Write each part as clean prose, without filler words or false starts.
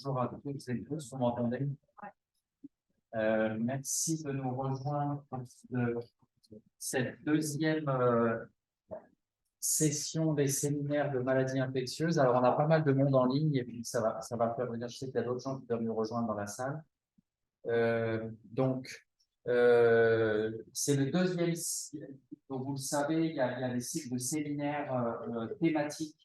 Bonjour à toutes et tous, vous m'entendez? Merci de nous rejoindre pour cette deuxième session des séminaires de maladies infectieuses. Alors, on a pas mal de monde en ligne et puis ça va faire venir. Je sais qu'il y a d'autres gens qui peuvent nous rejoindre dans la salle. C'est le deuxième. Donc, vous le savez, il y a des cycles de séminaires thématiques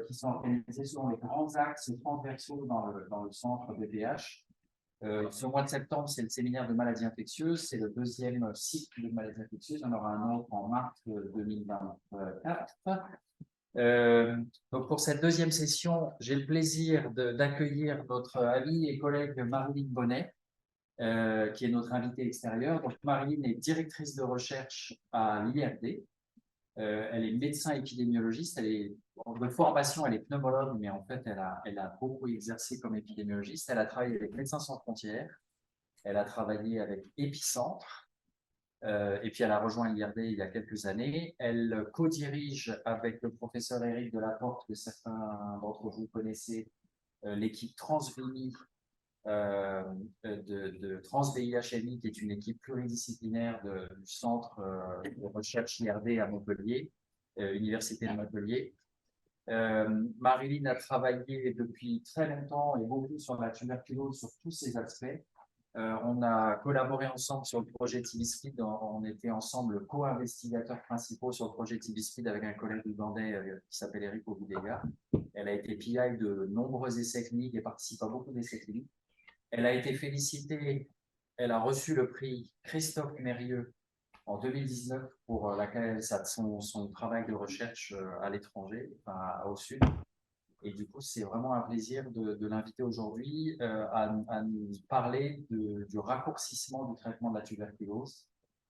qui sont organisés selon les grands axes transversaux dans le centre BPH. Ce mois de septembre, c'est le séminaire de maladies infectieuses. C'est le deuxième cycle de maladies infectieuses. On aura un autre en mars 2024. Donc pour cette deuxième session, j'ai le plaisir d'accueillir notre amie et collègue Marilyn Bonnet, qui est notre invitée extérieure. Donc Marilyn est directrice de recherche à l'IRD. Elle est médecin épidémiologiste. De formation, elle est pneumologue, mais en fait, elle a beaucoup exercé comme épidémiologiste. Elle a travaillé avec Médecins sans frontières. Elle a travaillé avec Épicentre. Et puis, elle a rejoint l'IRD il y a quelques années. Elle co-dirige avec le professeur Éric Delaporte, que certains d'entre vous connaissez, l'équipe TransVIMI de TransVIHMI, qui est une équipe pluridisciplinaire du centre de recherche IRD à Montpellier, Université de Montpellier. Marilyn a travaillé depuis très longtemps et beaucoup sur la tuberculose, sur tous ses aspects. On a collaboré ensemble sur le projet TB-SPID. On était ensemble co-investigateurs principaux sur le projet TB-SPID avec un collègue ougandais qui s'appelle Eric Obudega. Elle a été PI de nombreux essais cliniques et participe à beaucoup d'essais cliniques. Elle a été félicitée, elle a reçu le prix Christophe Mérieux en 2019 pour son travail de recherche à l'étranger, enfin, au Sud. Et du coup, c'est vraiment un plaisir de l'inviter aujourd'hui à nous parler du raccourcissement du traitement de la tuberculose.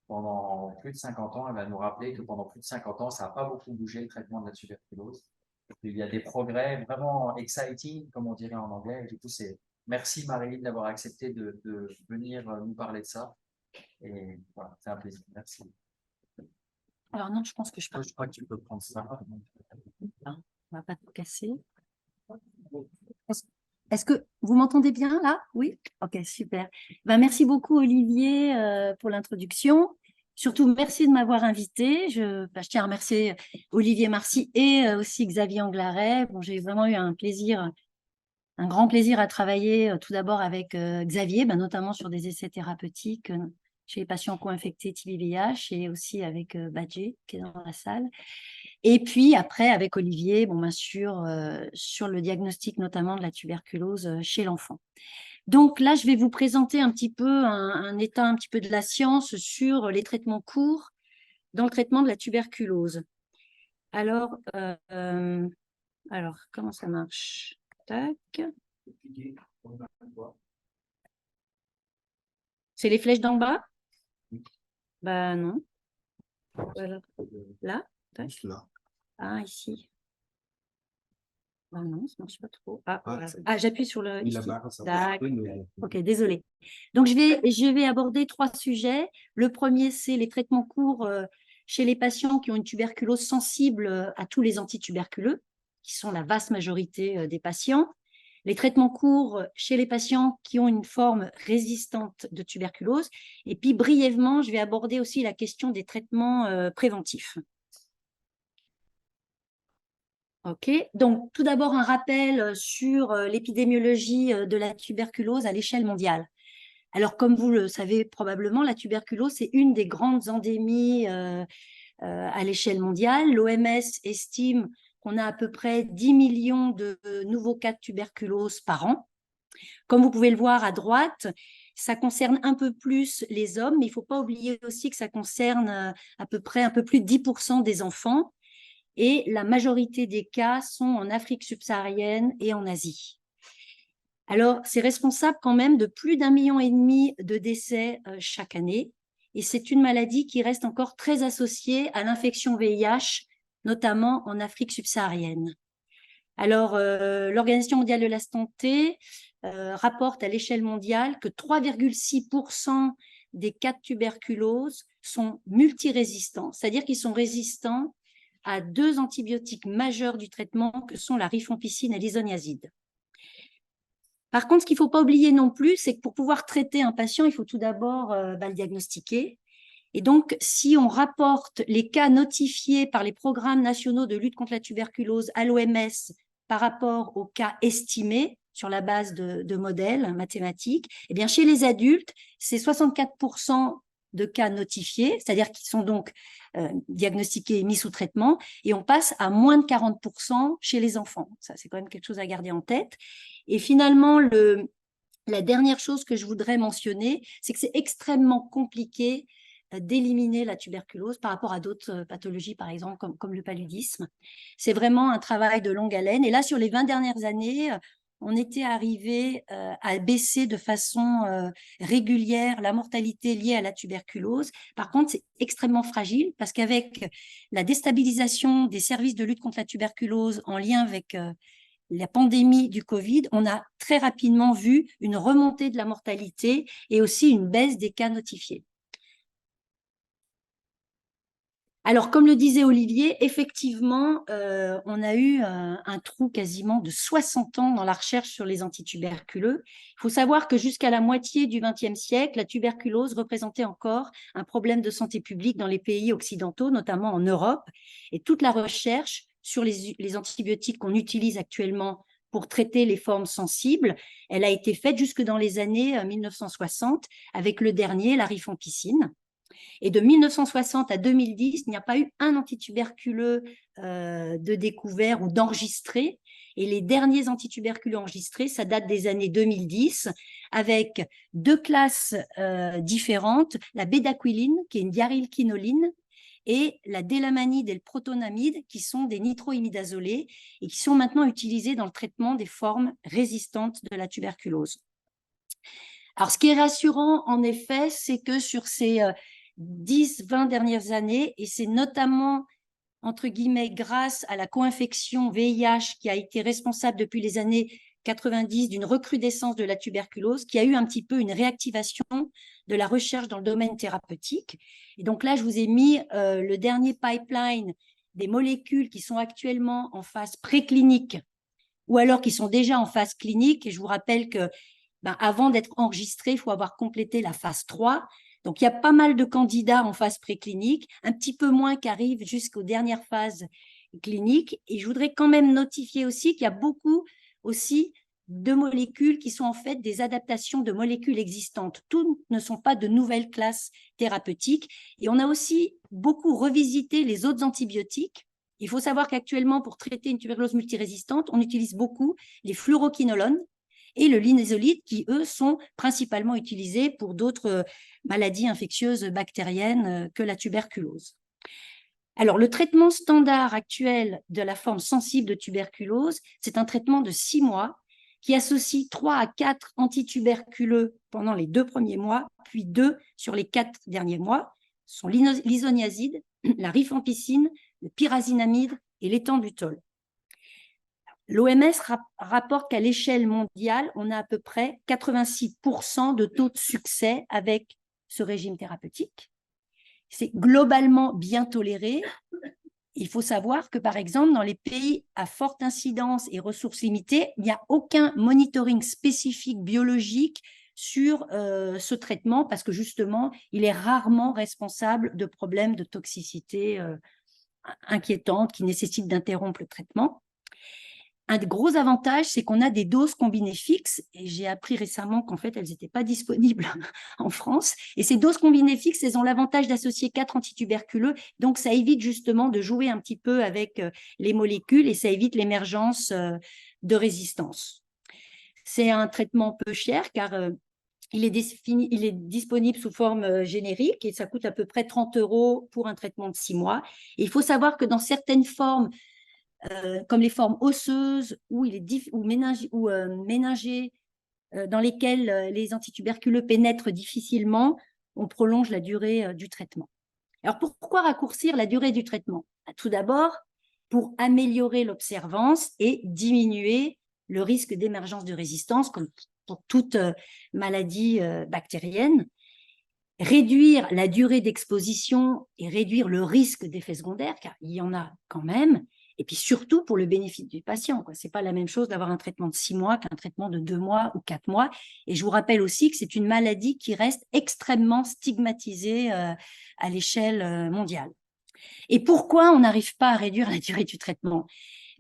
Pendant plus de 50 ans, elle va nous rappeler que pendant plus de 50 ans, ça n'a pas beaucoup bougé le traitement de la tuberculose. Il y a des progrès vraiment exciting, comme on dirait en anglais. Et du coup, merci Marilyn d'avoir accepté de venir nous parler de ça. Et voilà, c'est un plaisir. Merci. Alors non, je pense que je peux. Je crois que tu peux prendre ça. On ne va pas tout casser. Est-ce que vous m'entendez bien là? Oui? Ok, super. Merci beaucoup Olivier pour l'introduction. Surtout, merci de m'avoir invité. Je tiens à remercier Olivier Marcy et aussi Xavier Anglaret. Bon, j'ai vraiment eu un grand plaisir à travailler tout d'abord avec Xavier, notamment sur des essais thérapeutiques chez les patients co-infectés TB-VIH et aussi avec Badger qui est dans la salle. Et puis après, avec Olivier, bien sûr, sur le diagnostic notamment de la tuberculose chez l'enfant. Donc là, je vais vous présenter un petit peu un état un petit peu de la science sur les traitements courts dans le traitement de la tuberculose. Alors comment ça marche? Tac. C'est les flèches d'en bas? Non. Voilà. Là? Tac. Ah, ici. Non, ça ne marche pas trop. J'appuie sur le. Ok, désolé. Donc, je vais aborder 3 sujets. Le premier, c'est les traitements courts chez les patients qui ont une tuberculose sensible à tous les antituberculeux, qui sont la vaste majorité des patients. Les traitements courts chez les patients qui ont une forme résistante de tuberculose. Et puis, brièvement, je vais aborder aussi la question des traitements préventifs. Ok, donc tout d'abord un rappel sur l'épidémiologie de la tuberculose à l'échelle mondiale. Alors comme vous le savez probablement, la tuberculose c'est une des grandes endémies à l'échelle mondiale. L'OMS estime qu'on a à peu près 10 millions de nouveaux cas de tuberculose par an. Comme vous pouvez le voir à droite, ça concerne un peu plus les hommes, mais il ne faut pas oublier aussi que ça concerne à peu près un peu plus de 10% des enfants. Et la majorité des cas sont en Afrique subsaharienne et en Asie. Alors, c'est responsable quand même de plus d'1,5 million de décès chaque année. Et c'est une maladie qui reste encore très associée à l'infection VIH, notamment en Afrique subsaharienne. Alors, l'Organisation mondiale de la santé rapporte à l'échelle mondiale que 3,6% des cas de tuberculose sont multirésistants, c'est-à-dire qu'ils sont résistants à 2 antibiotiques majeurs du traitement que sont la rifampicine et l'isoniazide. Par contre, ce qu'il ne faut pas oublier non plus, c'est que pour pouvoir traiter un patient, il faut tout d'abord le diagnostiquer. Et donc, si on rapporte les cas notifiés par les programmes nationaux de lutte contre la tuberculose à l'OMS par rapport aux cas estimés sur la base de modèles mathématiques, eh bien, chez les adultes, c'est 64% de cas notifiés, c'est-à-dire qui sont donc diagnostiqués et mis sous traitement, et on passe à moins de 40% chez les enfants. Ça, c'est quand même quelque chose à garder en tête. Et finalement, la dernière chose que je voudrais mentionner, c'est que c'est extrêmement compliqué d'éliminer la tuberculose par rapport à d'autres pathologies, par exemple, comme le paludisme. C'est vraiment un travail de longue haleine. Et là, sur les 20 dernières années, on était arrivé à baisser de façon régulière la mortalité liée à la tuberculose. Par contre, c'est extrêmement fragile parce qu'avec la déstabilisation des services de lutte contre la tuberculose en lien avec la pandémie du Covid, on a très rapidement vu une remontée de la mortalité et aussi une baisse des cas notifiés. Alors, comme le disait Olivier, effectivement, on a eu un trou quasiment de 60 ans dans la recherche sur les antituberculeux. Il faut savoir que jusqu'à la moitié du XXe siècle, la tuberculose représentait encore un problème de santé publique dans les pays occidentaux, notamment en Europe. Et toute la recherche sur les antibiotiques qu'on utilise actuellement pour traiter les formes sensibles, elle a été faite jusque dans les années 1960 avec le dernier, la rifampicine. Et de 1960 à 2010, il n'y a pas eu un antituberculeux de découvert ou d'enregistré. Et les derniers antituberculeux enregistrés, ça date des années 2010, avec deux classes différentes, la bédaquiline, qui est une diarylquinoline, et la délamanide et le protonamide, qui sont des nitroimidazolés et qui sont maintenant utilisés dans le traitement des formes résistantes de la tuberculose. Alors, ce qui est rassurant, en effet, c'est que sur ces 10-20 dernières années, et c'est notamment, entre guillemets, grâce à la co-infection VIH qui a été responsable depuis les années 90 d'une recrudescence de la tuberculose, qui a eu un petit peu une réactivation de la recherche dans le domaine thérapeutique. Et donc là, je vous ai mis le dernier pipeline des molécules qui sont actuellement en phase préclinique ou alors qui sont déjà en phase clinique. Et je vous rappelle que avant d'être enregistré, il faut avoir complété la phase 3. Donc, il y a pas mal de candidats en phase préclinique, un petit peu moins qui arrivent jusqu'aux dernières phases cliniques. Et je voudrais quand même notifier aussi qu'il y a beaucoup aussi de molécules qui sont en fait des adaptations de molécules existantes. Toutes ne sont pas de nouvelles classes thérapeutiques. Et on a aussi beaucoup revisité les autres antibiotiques. Il faut savoir qu'actuellement, pour traiter une tuberculose multirésistante, on utilise beaucoup les fluoroquinolones et le linezolide qui, eux, sont principalement utilisés pour d'autres maladies infectieuses bactériennes que la tuberculose. Alors, le traitement standard actuel de la forme sensible de tuberculose, c'est un traitement de 6 mois qui associe 3 à 4 antituberculeux pendant les 2 premiers mois, puis 2 sur les 4 derniers mois. Ce sont l'isoniazide, la rifampicine, le pyrazinamide et l'étambutol. L'OMS rapporte qu'à l'échelle mondiale, on a à peu près 86% de taux de succès avec ce régime thérapeutique. C'est globalement bien toléré. Il faut savoir que, par exemple, dans les pays à forte incidence et ressources limitées, il n'y a aucun monitoring spécifique biologique sur ce traitement parce que, justement, il est rarement responsable de problèmes de toxicité inquiétantes qui nécessitent d'interrompre le traitement. Un gros avantage, c'est qu'on a des doses combinées fixes, et j'ai appris récemment qu'en fait, elles n'étaient pas disponibles en France. Et ces doses combinées fixes, elles ont l'avantage d'associer 4 antituberculeux, donc ça évite justement de jouer un petit peu avec les molécules et ça évite l'émergence de résistance. C'est un traitement peu cher car il est disponible sous forme générique et ça coûte à peu près 30 € pour un traitement de 6 mois. Et il faut savoir que dans certaines formes, comme les formes osseuses ou méningées, dans lesquelles les antituberculeux pénètrent difficilement, on prolonge la durée du traitement. Alors, pourquoi raccourcir la durée du traitement? Tout d'abord, pour améliorer l'observance et diminuer le risque d'émergence de résistance, comme pour toute maladie bactérienne. réduire la durée d'exposition et réduire le risque d'effets secondaires, car il y en a quand même, et puis surtout pour le bénéfice du patient. Ce n'est pas la même chose d'avoir un traitement de 6 mois qu'un traitement de 2 mois ou 4 mois. Et je vous rappelle aussi que c'est une maladie qui reste extrêmement stigmatisée à l'échelle mondiale. Et pourquoi on n'arrive pas à réduire la durée du traitement?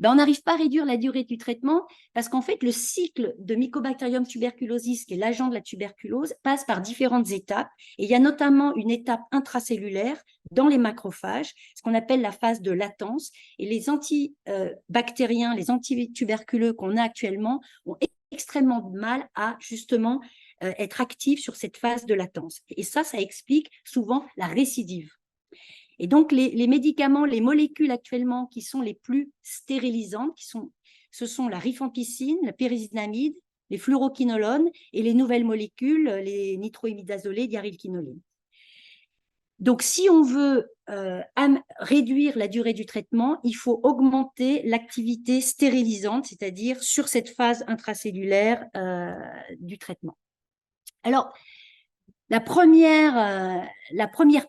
On n'arrive pas à réduire la durée du traitement parce qu'en fait, le cycle de Mycobacterium tuberculosis, qui est l'agent de la tuberculose, passe par différentes étapes. Et il y a notamment une étape intracellulaire dans les macrophages, ce qu'on appelle la phase de latence. Et les antibactériens, les antituberculeux qu'on a actuellement ont extrêmement de mal à justement être actifs sur cette phase de latence. Et ça explique souvent la récidive. Et donc, les médicaments, les molécules actuellement qui sont les plus stérilisantes, ce sont la rifampicine, la pyrizinamide, les fluoroquinolones et les nouvelles molécules, les nitroimidazolés, diarylquinoline. Donc, si on veut réduire la durée du traitement, il faut augmenter l'activité stérilisante, c'est-à-dire sur cette phase intracellulaire du traitement. Alors, la première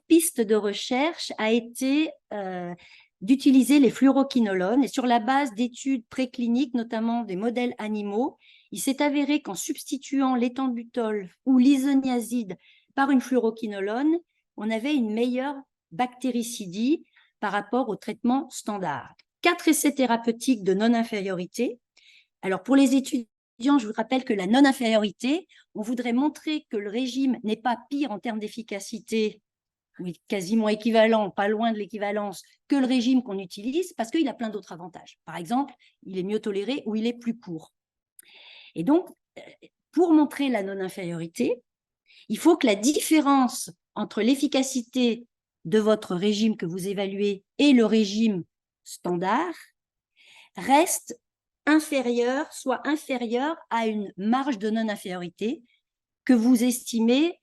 piste de recherche a été d'utiliser les fluoroquinolones et sur la base d'études précliniques, notamment des modèles animaux, il s'est avéré qu'en substituant l'éthambutol ou l'isoniazide par une fluoroquinolone, on avait une meilleure bactéricidie par rapport au traitement standard. 4 essais thérapeutiques de non-infériorité. Alors pour les étudiants, je vous rappelle que la non-infériorité, on voudrait montrer que le régime n'est pas pire en termes d'efficacité, quasiment équivalent, pas loin de l'équivalence, que le régime qu'on utilise, parce qu'il a plein d'autres avantages. Par exemple, il est mieux toléré ou il est plus court. Et donc, pour montrer la non-infériorité, il faut que la différence entre l'efficacité de votre régime que vous évaluez et le régime standard reste soit inférieure à une marge de non-infériorité que vous estimez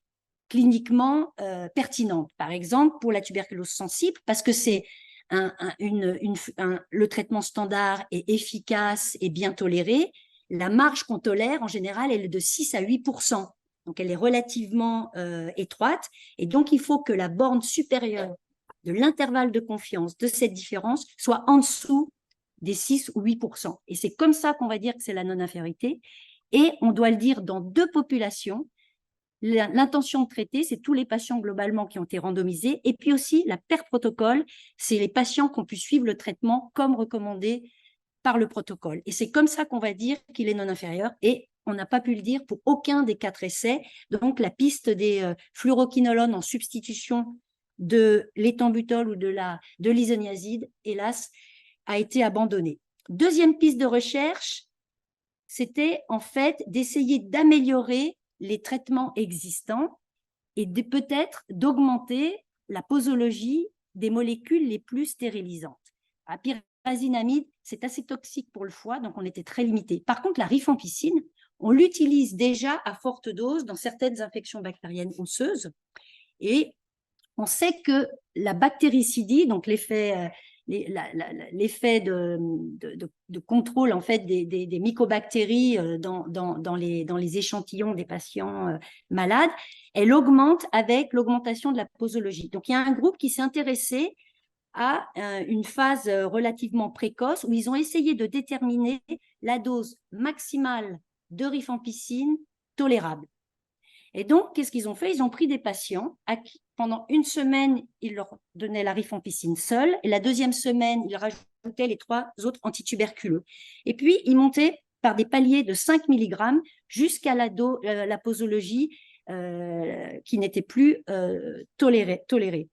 cliniquement pertinente. Par exemple, pour la tuberculose sensible, parce que c'est le traitement standard est efficace et bien toléré, la marge qu'on tolère, en général, elle est de 6 à 8%. Donc, elle est relativement étroite. Et donc, il faut que la borne supérieure de l'intervalle de confiance de cette différence soit en dessous des 6 ou 8%. Et c'est comme ça qu'on va dire que c'est la non-infériorité. Et on doit le dire dans 2 populations. L'intention de traiter, c'est tous les patients globalement qui ont été randomisés. Et puis aussi, la paire protocole, c'est les patients qui ont pu suivre le traitement comme recommandé par le protocole. Et c'est comme ça qu'on va dire qu'il est non inférieur. Et on n'a pas pu le dire pour aucun des 4 essais. Donc, la piste des fluoroquinolones en substitution de l'éthambutol ou de l'isoniazide, hélas, a été abandonnée. Deuxième piste de recherche, c'était en fait d'essayer d'améliorer les traitements existants et peut-être d'augmenter la posologie des molécules les plus stérilisantes. La pyrazinamide, c'est assez toxique pour le foie, donc on était très limité. Par contre, la rifampicine, on l'utilise déjà à forte dose dans certaines infections bactériennes osseuses et on sait que la bactéricidie, donc l'effet de contrôle en fait des mycobactéries dans les échantillons des patients malades, elle augmente avec l'augmentation de la posologie. Donc, il y a un groupe qui s'est intéressé à une phase relativement précoce où ils ont essayé de déterminer la dose maximale de rifampicine tolérable. Et donc, qu'est-ce qu'ils ont fait? Ils ont pris des patients à qui, pendant une semaine, ils leur donnaient la rifampicine seule, et la deuxième semaine, ils rajoutaient les 3 autres antituberculeux. Et puis, ils montaient par des paliers de 5 mg jusqu'à la posologie qui n'était plus tolérée.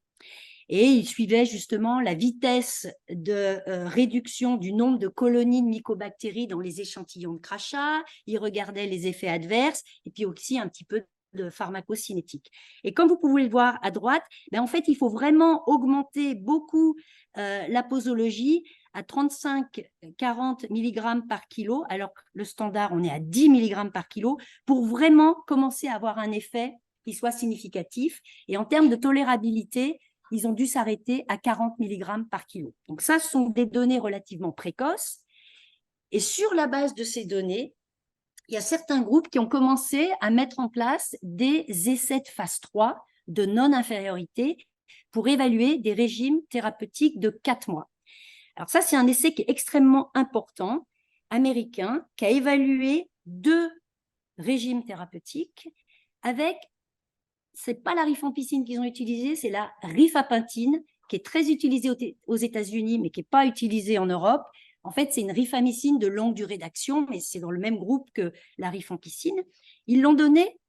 Et ils suivaient justement la vitesse de réduction du nombre de colonies de mycobactéries dans les échantillons de crachat, ils regardaient les effets adverses, et puis aussi un petit peu de pharmacocinétique. Et comme vous pouvez le voir à droite, en fait, il faut vraiment augmenter beaucoup la posologie à 35-40 mg par kilo, alors que le standard, on est à 10 mg par kilo, pour vraiment commencer à avoir un effet qui soit significatif. Et en termes de tolérabilité, ils ont dû s'arrêter à 40 mg par kilo. Donc ça, ce sont des données relativement précoces. Et sur la base de ces données, il y a certains groupes qui ont commencé à mettre en place des essais de phase 3 de non-infériorité pour évaluer des régimes thérapeutiques de 4 mois. Alors ça, c'est un essai qui est extrêmement important, américain, qui a évalué 2 régimes thérapeutiques avec, c'est pas la rifampicine qu'ils ont utilisée, c'est la rifapentine, qui est très utilisée aux États-Unis, mais qui n'est pas utilisée en Europe. En fait, c'est une rifamycine de longue durée d'action, mais c'est dans le même groupe que la rifampicine. Ils l'ont donné,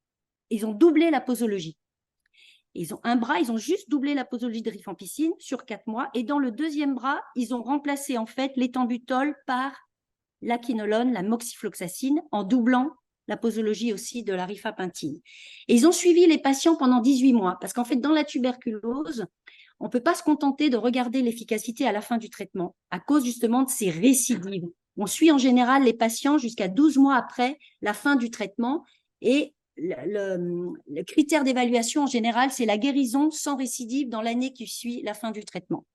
ils ont doublé la posologie. Ils ont un bras, ils ont juste doublé la posologie de rifampicine sur 4 mois. Et dans le deuxième bras, ils ont remplacé en fait l'éthambutol par la quinolone, la moxifloxacine, en doublant la posologie aussi de la rifapentine. Et ils ont suivi les patients pendant 18 mois, parce qu'en fait, dans la tuberculose, on ne peut pas se contenter de regarder l'efficacité à la fin du traitement, à cause justement de ces récidives. On suit en général les patients jusqu'à 12 mois après la fin du traitement, et le critère d'évaluation en général, c'est la guérison sans récidive dans l'année qui suit la fin du traitement.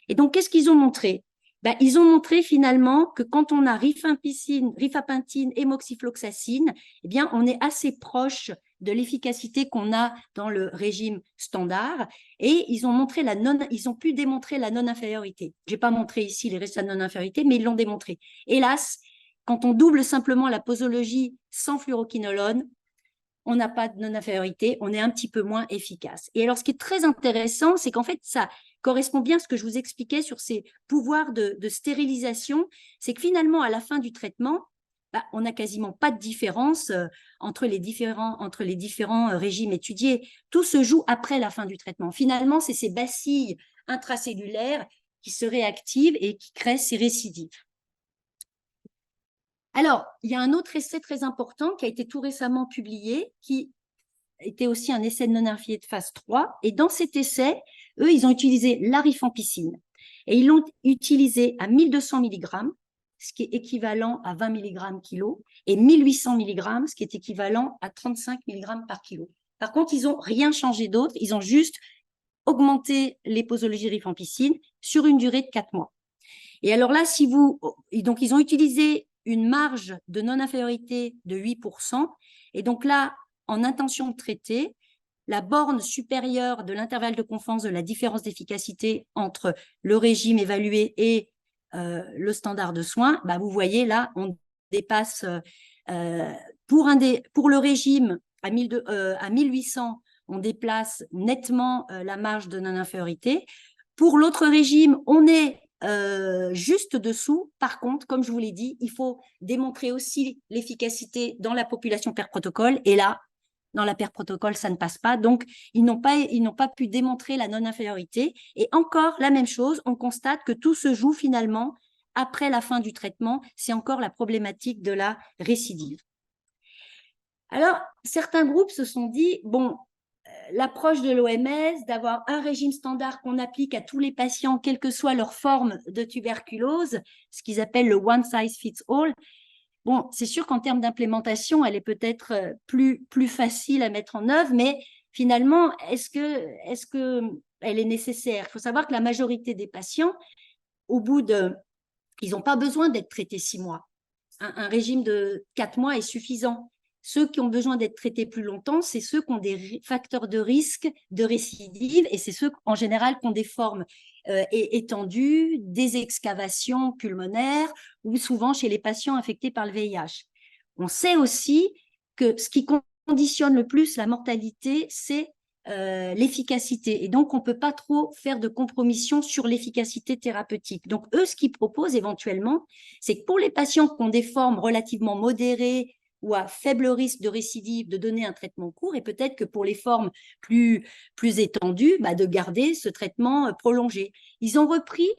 Et donc, qu'est-ce qu'ils ont montré? Ils ont montré finalement que quand on a rifapentine et moxifloxacine, eh bien, on est assez proche de l'efficacité qu'on a dans le régime standard, et ils ont pu démontrer la non-infériorité. Je n'ai pas montré ici les résultats de non-infériorité, mais ils l'ont démontré. Hélas, quand on double simplement la posologie sans fluoroquinolone, on n'a pas de non-infériorité, on est un petit peu moins efficace. Et alors, ce qui est très intéressant, c'est qu'en fait, ça correspond bien à ce que je vous expliquais sur ces pouvoirs de stérilisation, c'est que finalement, à la fin du traitement, on n'a quasiment pas de différence entre les différents régimes étudiés. Tout se joue après la fin du traitement. Finalement, c'est ces bacilles intracellulaires qui se réactivent et qui créent ces récidives. Alors, il y a un autre essai très important qui a été tout récemment publié, qui était aussi un essai de non-infériorité de phase 3. Et dans cet essai, eux, ils ont utilisé la rifampicine. Et ils l'ont utilisé à 1200 mg, ce qui est équivalent à 20 mg kilo, et 1800 mg, ce qui est équivalent à 35 mg par kilo. Par contre, ils n'ont rien changé d'autre, ils ont juste augmenté les posologies rifampicine sur une durée de 4 mois. Et alors là, donc ils ont utilisé une marge de non-infériorité de 8%. Et donc là, en intention de traiter, la borne supérieure de l'intervalle de conférence de la différence d'efficacité entre le régime évalué et le standard de soins, vous voyez là, on dépasse pour le régime à 1800, on déplace nettement la marge de non-infériorité. Pour l'autre régime, on est juste dessous. Par contre, comme je vous l'ai dit, il faut démontrer aussi l'efficacité dans la population per protocole. Et là, dans la per protocole, ça ne passe pas. Donc, ils n'ont pas pu démontrer la non-infériorité. Et encore la même chose, on constate que tout se joue finalement après la fin du traitement. C'est encore la problématique de la récidive. Alors, certains groupes se sont dit, bon, l'approche de l'OMS, d'avoir un régime standard qu'on applique à tous les patients, quelle que soit leur forme de tuberculose, ce qu'ils appellent le one size fits all. Bon, c'est sûr qu'en termes d'implémentation, elle est peut-être plus facile à mettre en œuvre, mais finalement, est-ce que elle est nécessaire? Il faut savoir que la majorité des patients, ils n'ont pas besoin d'être traités 6 mois. Un régime de 4 mois est suffisant. Ceux qui ont besoin d'être traités plus longtemps, c'est ceux qui ont des facteurs de risque de récidive, et c'est ceux en général qui ont des formes étendues, des excavations pulmonaires, ou souvent chez les patients infectés par le VIH. On sait aussi que ce qui conditionne le plus la mortalité, c'est l'efficacité. Et donc, on ne peut pas trop faire de compromission sur l'efficacité thérapeutique. Donc, eux, ce qu'ils proposent éventuellement, c'est que pour les patients qui ont des formes relativement modérées ou à faible risque de récidive, de donner un traitement court, et peut-être que pour les formes plus étendues, de garder ce traitement prolongé. Ils ont repris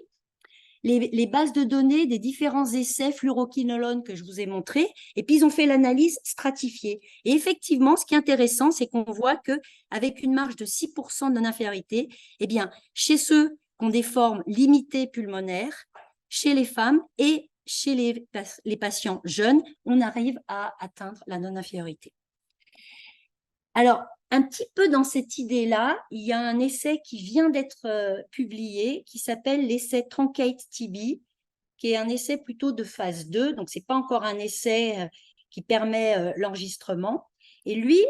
les bases de données des différents essais fluoroquinolone que je vous ai montrés, et puis ils ont fait l'analyse stratifiée. Et effectivement, ce qui est intéressant, c'est qu'on voit qu'avec une marge de 6% de non-infériorité, eh bien, chez ceux qui ont des formes limitées pulmonaires, chez les femmes et chez les patients jeunes, on arrive à atteindre la non-infériorité. Alors, un petit peu dans cette idée-là, il y a un essai qui vient d'être publié qui s'appelle l'essai TRUNCATE-TB, qui est un essai plutôt de phase 2, donc ce n'est pas encore un essai qui permet l'enregistrement. Et lui,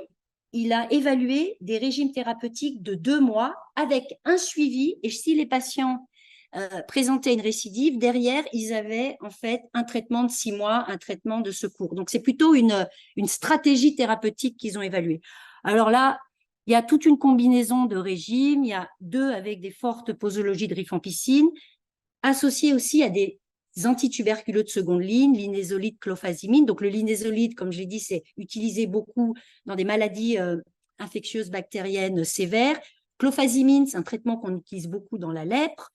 il a évalué des régimes thérapeutiques de 2 mois avec un suivi. Et si les patients présentaient une récidive, derrière, ils avaient en fait un traitement de 6 mois, un traitement de secours. Donc, c'est plutôt une stratégie thérapeutique qu'ils ont évaluée. Alors là, il y a toute une combinaison de régimes. Il y a 2 avec des fortes posologies de rifampicine, associées aussi à des antituberculeux de seconde ligne, linezolide, clofazimine. Donc, le linezolide, comme je l'ai dit, c'est utilisé beaucoup dans des maladies infectieuses bactériennes sévères. Clofazimine, c'est un traitement qu'on utilise beaucoup dans la lèpre.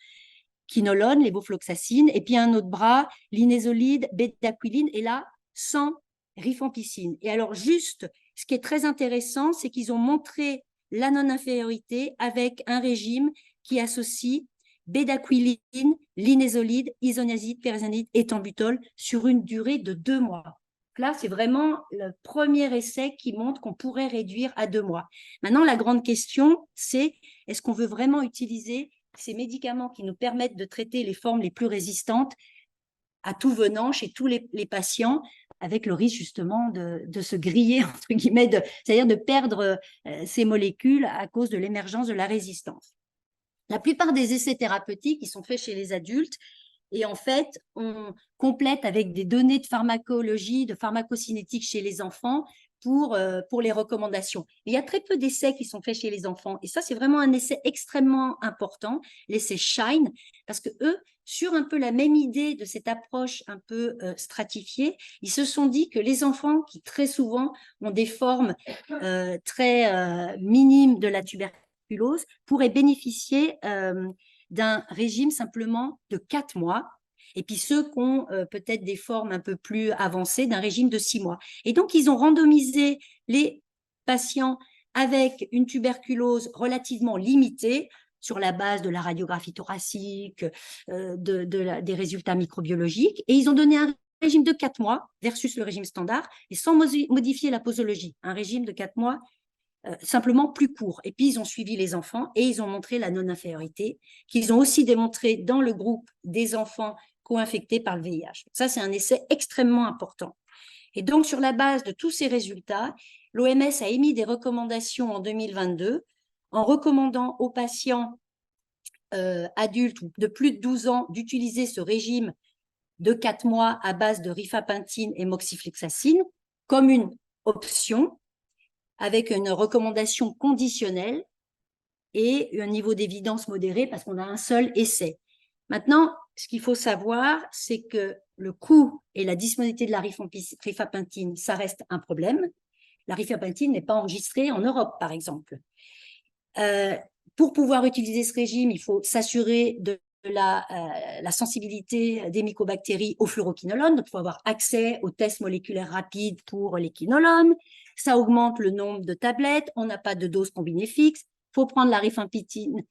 Quinolone, lévofloxacine, et puis un autre bras, linezolide, bédaquiline, et là, sans rifampicine. Et alors, juste, ce qui est très intéressant, c'est qu'ils ont montré la non-infériorité avec un régime qui associe bédaquiline, linezolide, isoniazide, pyrazanide et ethambutol sur une durée de 2 mois. Là, c'est vraiment le premier essai qui montre qu'on pourrait réduire à 2 mois. Maintenant, la grande question, c'est est-ce qu'on veut vraiment utiliser ces médicaments qui nous permettent de traiter les formes les plus résistantes à tout venant chez tous les patients, avec le risque justement de se griller, entre guillemets, c'est-à-dire de perdre ces molécules à cause de l'émergence de la résistance. La plupart des essais thérapeutiques, ils sont faits chez les adultes, et en fait, on complète avec des données de pharmacologie, de pharmacocinétique chez les enfants pour les recommandations. Il y a très peu d'essais qui sont faits chez les enfants. Et ça, c'est vraiment un essai extrêmement important, l'essai SHINE, parce que eux, sur un peu la même idée de cette approche un peu stratifiée, ils se sont dit que les enfants qui très souvent ont des formes très minimes de la tuberculose pourraient bénéficier d'un régime simplement de 4 mois, et puis ceux qui ont peut-être des formes un peu plus avancées d'un régime de 6 mois. Et donc, ils ont randomisé les patients avec une tuberculose relativement limitée sur la base de la radiographie thoracique, des résultats microbiologiques, et ils ont donné un régime de 4 mois versus le régime standard, et sans modifier la posologie, un régime de 4 mois simplement plus court. Et puis, ils ont suivi les enfants et ils ont montré la non-infériorité, qu'ils ont aussi démontré dans le groupe des enfants co-infectés par le VIH. Ça, c'est un essai extrêmement important. Et donc, sur la base de tous ces résultats, l'OMS a émis des recommandations en 2022 en recommandant aux patients adultes de plus de 12 ans d'utiliser ce régime de 4 mois à base de rifapentine et moxifloxacine comme une option, avec une recommandation conditionnelle et un niveau d'évidence modéré parce qu'on a un seul essai. Maintenant, ce qu'il faut savoir, c'est que le coût et la disponibilité de la rifapentine, ça reste un problème. La rifapentine n'est pas enregistrée en Europe, par exemple. Pour pouvoir utiliser ce régime, il faut s'assurer de la sensibilité des mycobactéries au fluoroquinolone. Donc, il faut avoir accès aux tests moléculaires rapides pour les quinolones. Ça augmente le nombre de tablettes. On n'a pas de dose combinée fixe. Il faut prendre la rifapentine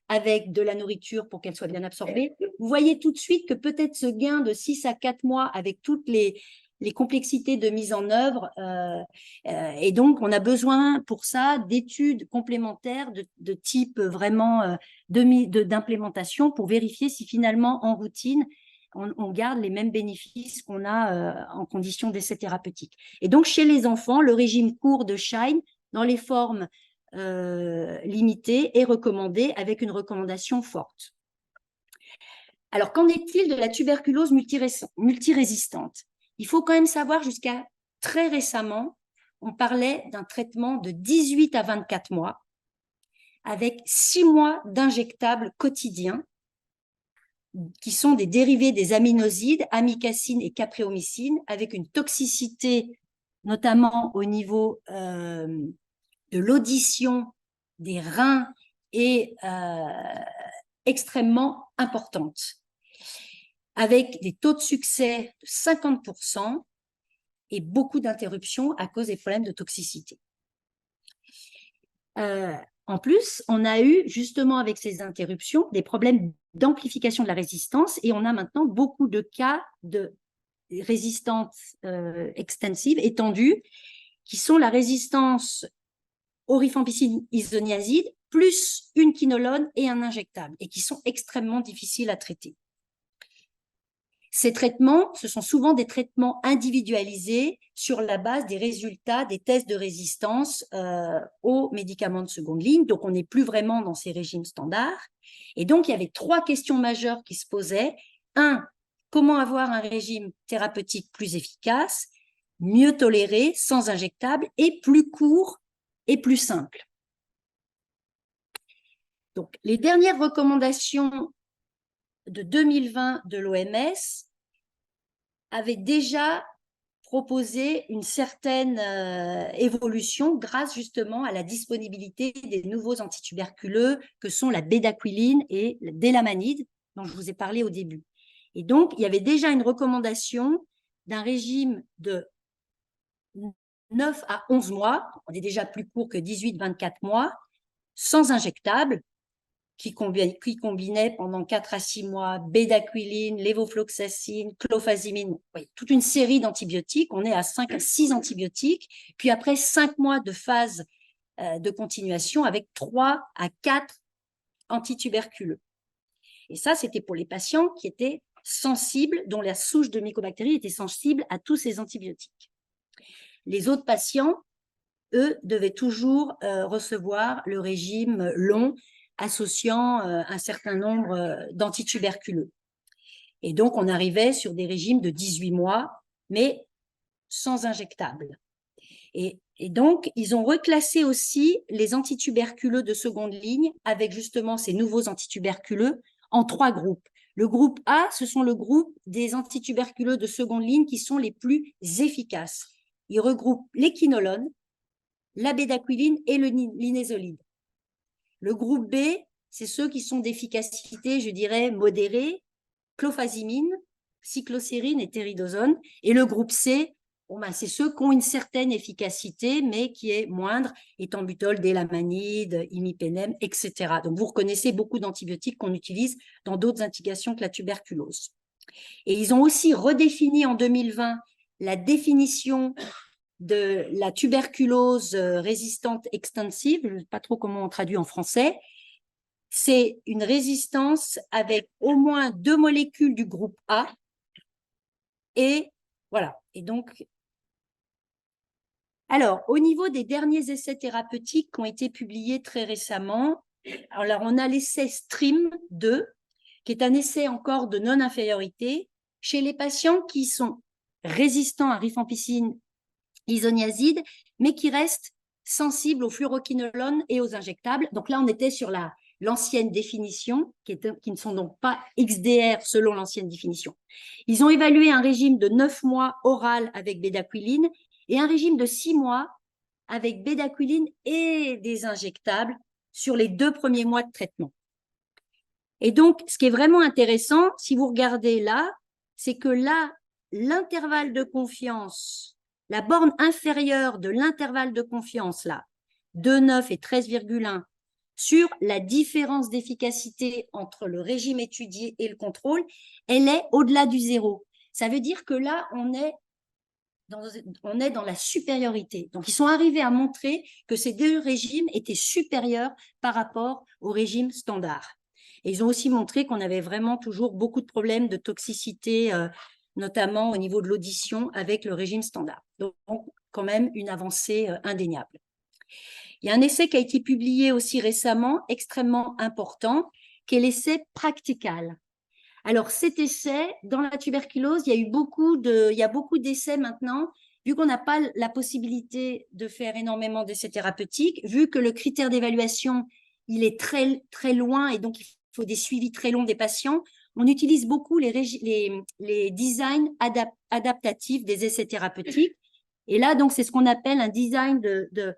avec de la nourriture pour qu'elle soit bien absorbée. Vous voyez tout de suite que peut-être ce gain de 6 à 4 mois avec toutes les complexités de mise en œuvre. Et donc, on a besoin pour ça d'études complémentaires de type vraiment d'implémentation pour vérifier si finalement, en routine, on garde les mêmes bénéfices qu'on a en conditions d'essai thérapeutique. Et donc, chez les enfants, le régime court de SHINE, dans les formes limitées, est recommandé avec une recommandation forte. Alors, qu'en est-il de la tuberculose multirésistante? Il faut quand même savoir, jusqu'à très récemment, on parlait d'un traitement de 18 à 24 mois avec 6 mois d'injectables quotidiens qui sont des dérivés des aminosides, amikacine et capreomycine, avec une toxicité notamment au niveau de l'audition, des reins et extrêmement importante, avec des taux de succès de 50% et beaucoup d'interruptions à cause des problèmes de toxicité. En plus, on a eu justement avec ces interruptions des problèmes d'amplification de la résistance, et on a maintenant beaucoup de cas de résistance extensive, étendue, qui sont la résistance au rifampicine isoniazide plus une quinolone et un injectable, et qui sont extrêmement difficiles à traiter. Ces traitements, ce sont souvent des traitements individualisés sur la base des résultats des tests de résistance aux médicaments de seconde ligne. Donc, on n'est plus vraiment dans ces régimes standards. Et donc, il y avait 3 questions majeures qui se posaient. 1, comment avoir un régime thérapeutique plus efficace, mieux toléré, sans injectable, et plus court et plus simple. Donc, les dernières recommandations de 2020 de l'OMS avaient déjà proposé une certaine évolution grâce justement à la disponibilité des nouveaux antituberculeux que sont la bédaquiline et la délamanide, dont je vous ai parlé au début. Et donc, il y avait déjà une recommandation d'un régime de 9 à 11 mois, on est déjà plus court que 18-24 mois, sans injectable, qui combinait pendant 4 à 6 mois bédaquiline, lévofloxacine, clofazimine, oui, toute une série d'antibiotiques. On est à 5 à 6 antibiotiques, puis après 5 mois de phase de continuation avec 3 à 4 antituberculeux. Et ça, c'était pour les patients qui étaient sensibles, dont la souche de mycobactéries était sensible à tous ces antibiotiques. Les autres patients, eux, devaient toujours recevoir le régime long associant un certain nombre d'antituberculeux. Et donc, on arrivait sur des régimes de 18 mois, mais sans injectable. Et donc, ils ont reclassé aussi les antituberculeux de seconde ligne avec justement ces nouveaux antituberculeux en 3 groupes. Le groupe A, ce sont le groupe des antituberculeux de seconde ligne qui sont les plus efficaces. Ils regroupent l'équinolone, la bédaquiline et le linésolide. Le groupe B, c'est ceux qui sont d'efficacité, je dirais, modérée, clofazimine, cyclocérine et téridozone. Et le groupe C, bon ben, c'est ceux qui ont une certaine efficacité, mais qui est moindre, éthambutol, délamanide, imipenem, etc. Donc, vous reconnaissez beaucoup d'antibiotiques qu'on utilise dans d'autres indications que la tuberculose. Et ils ont aussi redéfini en 2020 la définition de la tuberculose résistante extensive, je ne sais pas trop comment on traduit en français, c'est une résistance avec au moins 2 molécules du groupe A, et voilà. Et donc, alors, au niveau des derniers essais thérapeutiques qui ont été publiés très récemment, alors on a l'essai STREAM 2, qui est un essai encore de non-infériorité chez les patients qui sont résistants à rifampicine isoniazide, mais qui restent sensibles aux fluoroquinolones et aux injectables. Donc là, on était sur l'ancienne définition, qui ne sont donc pas XDR selon l'ancienne définition. Ils ont évalué un régime de 9 mois oral avec bédaquiline et un régime de 6 mois avec bédaquiline et des injectables sur les 2 premiers mois de traitement. Et donc, ce qui est vraiment intéressant, si vous regardez là, c'est que là, l'intervalle de confiance, la borne inférieure de l'intervalle de confiance, là, 2,9 et 13,1, sur la différence d'efficacité entre le régime étudié et le contrôle, elle est au-delà du 0. Ça veut dire que là, on est dans la supériorité. Donc, ils sont arrivés à montrer que ces 2 régimes étaient supérieurs par rapport au régime standard. Et ils ont aussi montré qu'on avait vraiment toujours beaucoup de problèmes de toxicité, notamment au niveau de l'audition avec le régime standard. Donc, quand même, une avancée indéniable. Il y a un essai qui a été publié aussi récemment, extrêmement important, qui est l'essai Practical. Alors, cet essai, dans la tuberculose, il y a beaucoup d'essais maintenant, vu qu'on n'a pas la possibilité de faire énormément d'essais thérapeutiques, vu que le critère d'évaluation, il est très, très loin et donc il faut des suivis très longs des patients, on utilise beaucoup les designs adaptatifs des essais thérapeutiques. Et là, donc, c'est ce qu'on appelle un design de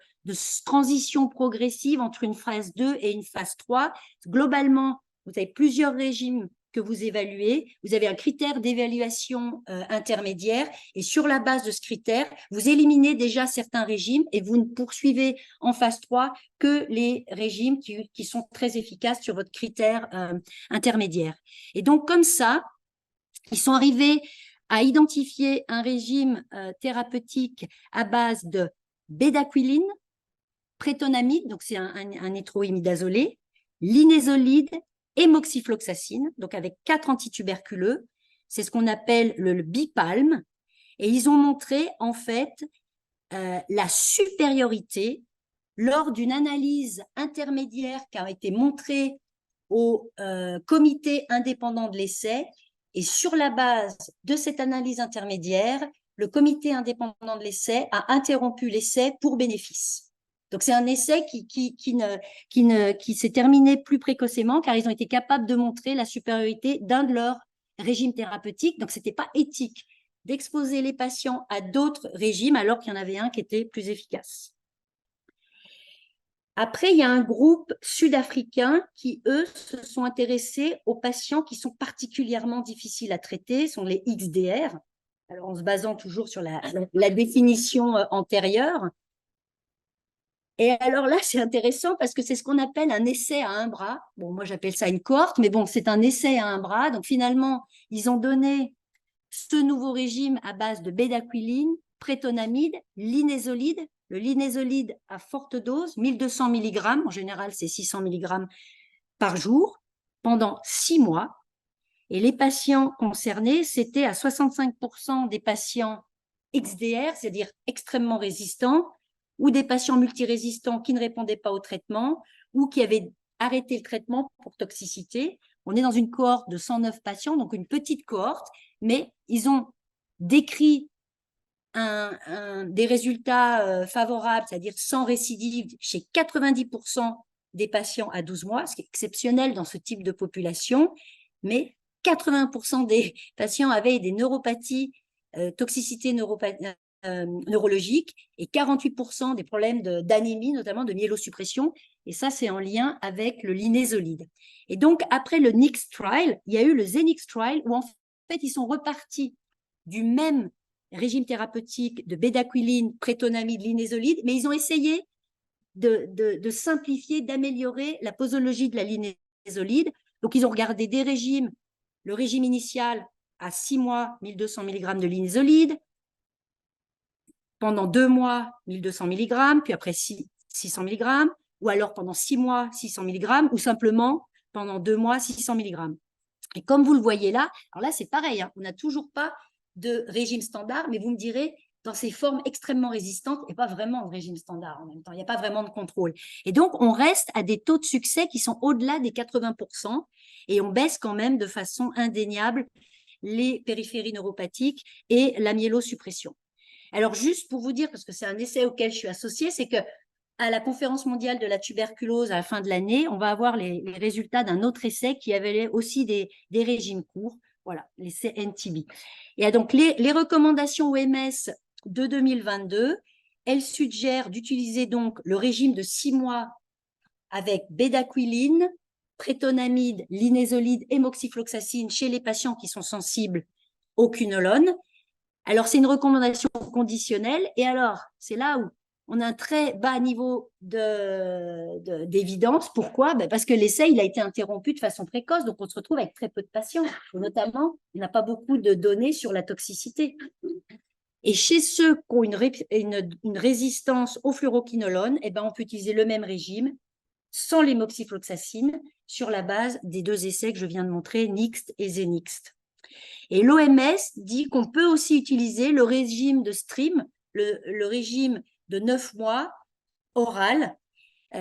transition progressive entre une phase 2 et une phase 3. Globalement, vous avez plusieurs régimes que vous évaluez, vous avez un critère d'évaluation intermédiaire et sur la base de ce critère, vous éliminez déjà certains régimes et vous ne poursuivez en phase 3 que les régimes qui sont très efficaces sur votre critère intermédiaire. Et donc, comme ça, ils sont arrivés à identifier un régime thérapeutique à base de bédaquiline, prétonamide, donc c'est un nitroimidazolé, linésolide, et moxifloxacine, donc avec 4 antituberculeux, c'est ce qu'on appelle le bipalme, et ils ont montré en fait la supériorité lors d'une analyse intermédiaire qui a été montrée au comité indépendant de l'essai, et sur la base de cette analyse intermédiaire, le comité indépendant de l'essai a interrompu l'essai pour bénéfice. Donc, c'est un essai qui s'est terminé plus précocement car ils ont été capables de montrer la supériorité d'un de leurs régimes thérapeutiques. Donc, ce n'était pas éthique d'exposer les patients à d'autres régimes alors qu'il y en avait un qui était plus efficace. Après, il y a un groupe sud-africain qui, eux, se sont intéressés aux patients qui sont particulièrement difficiles à traiter, ce sont les XDR. Alors, en se basant toujours sur la définition antérieure. Et alors là, c'est intéressant parce que c'est ce qu'on appelle un essai à un bras. Bon, moi, j'appelle ça une cohorte, mais bon, c'est un essai à un bras. Donc, finalement, ils ont donné ce nouveau régime à base de bédaquiline, prétonamide, linésolide. Le linésolide à forte dose, 1200 mg, en général, c'est 600 mg par jour, pendant 6 mois. Et les patients concernés, c'était à 65% des patients XDR, c'est-à-dire extrêmement résistants, ou des patients multirésistants qui ne répondaient pas au traitement ou qui avaient arrêté le traitement pour toxicité. On est dans une cohorte de 109 patients, donc une petite cohorte, mais ils ont décrit des résultats favorables, c'est-à-dire sans récidive chez 90% des patients à 12 mois, ce qui est exceptionnel dans ce type de population, mais 80% des patients avaient des neuropathies, toxicité neurologique, et 48% des problèmes d'anémie, notamment de myélosuppression. Et ça, c'est en lien avec le linésolide. Et donc, après le NIX trial, il y a eu le Xenix trial où en fait, ils sont repartis du même régime thérapeutique de bédaquiline, prétonamide, linésolide, mais ils ont essayé de simplifier, d'améliorer la posologie de la linésolide. Donc, ils ont regardé des régimes, le régime initial à 6 mois, 1200 mg de linésolide, pendant 2 mois, 1200 mg, puis après 600 mg, ou alors pendant 6 mois, 600 mg, ou simplement pendant 2 mois, 600 mg. Et comme vous le voyez là, alors là, c'est pareil, hein, on n'a toujours pas de régime standard, mais vous me direz, dans ces formes extrêmement résistantes, il n'y a pas vraiment de régime standard en même temps, il n'y a pas vraiment de contrôle. Et donc, on reste à des taux de succès qui sont au-delà des 80%, et on baisse quand même de façon indéniable les périphéries neuropathiques et la myélosuppression. Alors, juste pour vous dire, parce que c'est un essai auquel je suis associée, c'est que à la conférence mondiale de la tuberculose à la fin de l'année, on va avoir les résultats d'un autre essai qui avait aussi des régimes courts, voilà, l'essai NTB. Et donc, les recommandations OMS de 2022, elles suggèrent d'utiliser donc le régime de 6 mois avec bédaquiline, prétonamide, linésolide et moxifloxacine chez les patients qui sont sensibles au quinolone. Alors, c'est une recommandation conditionnelle. Et alors, c'est là où on a un très bas niveau d'évidence. Pourquoi? Parce que l'essai, il a été interrompu de façon précoce, donc on se retrouve avec très peu de patients. Et notamment, il n'a pas beaucoup de données sur la toxicité. Et chez ceux qui ont une résistance au fluoroquinolone, eh ben, on peut utiliser le même régime sans les moxifloxacines sur la base des 2 essais que je viens de montrer, NIXT et Xenixт. Et l'OMS dit qu'on peut aussi utiliser le régime de STRIM, le régime de 9 mois oral